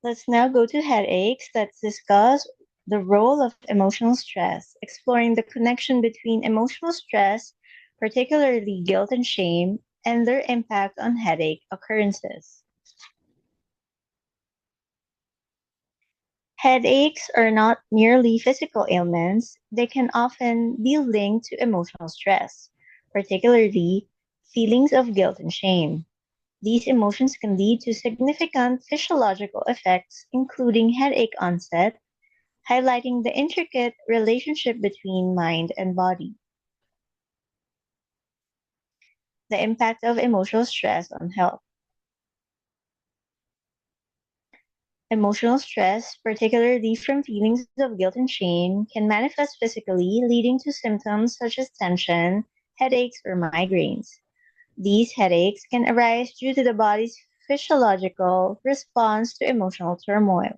Let's now go to headaches. Let's discuss the role of emotional stress, exploring the connection between emotional stress, particularly guilt and shame, and their impact on headache occurrences. Headaches are not merely physical ailments, they can often be linked to emotional stress, particularly feelings of guilt and shame. These emotions can lead to significant physiological effects, including headache onset, highlighting the intricate relationship between mind and body. The impact of emotional stress on health. Emotional stress, particularly from feelings of guilt and shame, can manifest physically, leading to symptoms such as tension, headaches, or migraines. These headaches can arise due to the body's physiological response to emotional turmoil.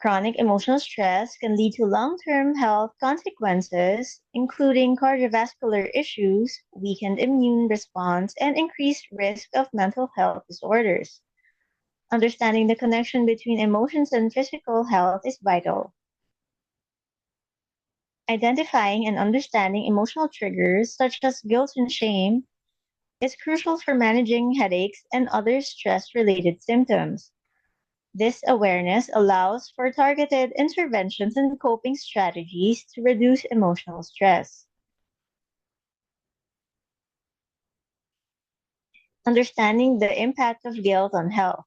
Chronic emotional stress can lead to long-term health consequences, including cardiovascular issues, weakened immune response, and increased risk of mental health disorders. Understanding the connection between emotions and physical health is vital. Identifying and understanding emotional triggers such as guilt and shame is crucial for managing headaches and other stress-related symptoms. This awareness allows for targeted interventions and coping strategies to reduce emotional stress. Understanding the impact of guilt on health.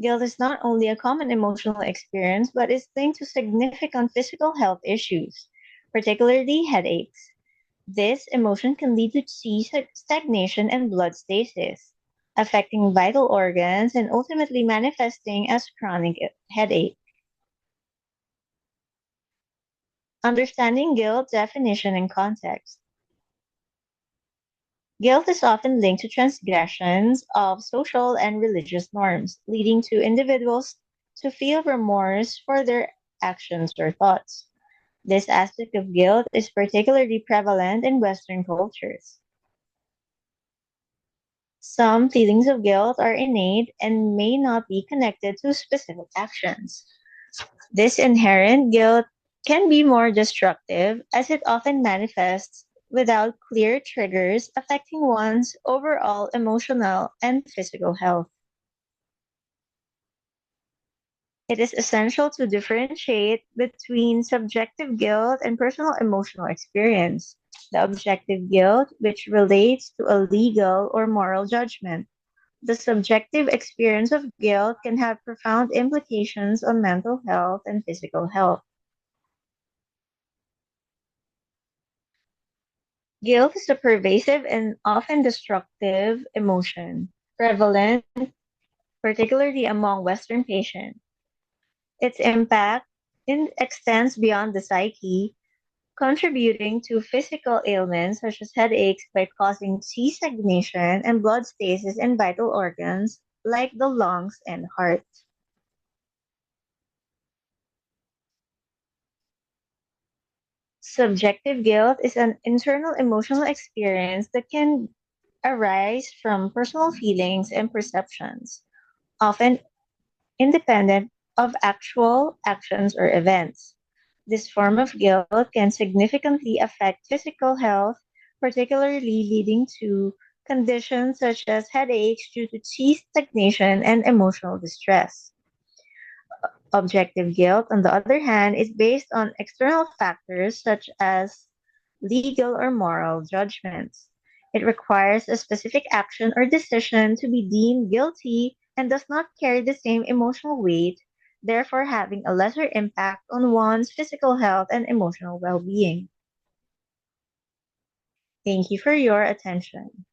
Guilt is not only a common emotional experience, but is linked to significant physical health issues, particularly headaches. This emotion can lead to stagnation and blood stasis, affecting vital organs and ultimately manifesting as chronic headache. Understanding guilt definition and context. Guilt is often linked to transgressions of social and religious norms, leading to individuals to feel remorse for their actions or thoughts. This aspect of guilt is particularly prevalent in Western cultures. Some feelings of guilt are innate and may not be connected to specific actions. This inherent guilt can be more destructive as it often manifests without clear triggers affecting one's overall emotional and physical health. It is essential to differentiate between subjective guilt and personal emotional experience. The objective guilt, which relates to a legal or moral judgment. The subjective experience of guilt can have profound implications on mental health and physical health. Guilt is a pervasive and often destructive emotion, prevalent particularly among Western patients. Its impact extends beyond the psyche, contributing to physical ailments such as headaches by causing C stagnation and blood stasis in vital organs like the lungs and heart. Subjective guilt is an internal emotional experience that can arise from personal feelings and perceptions, often independent of actual actions or events. This form of guilt can significantly affect physical health, particularly leading to conditions such as headaches due to chi stagnation and emotional distress. Objective guilt, on the other hand, is based on external factors such as legal or moral judgments. It requires a specific action or decision to be deemed guilty and does not carry the same emotional weight, therefore having a lesser impact on one's physical health and emotional well being. Thank you for your attention.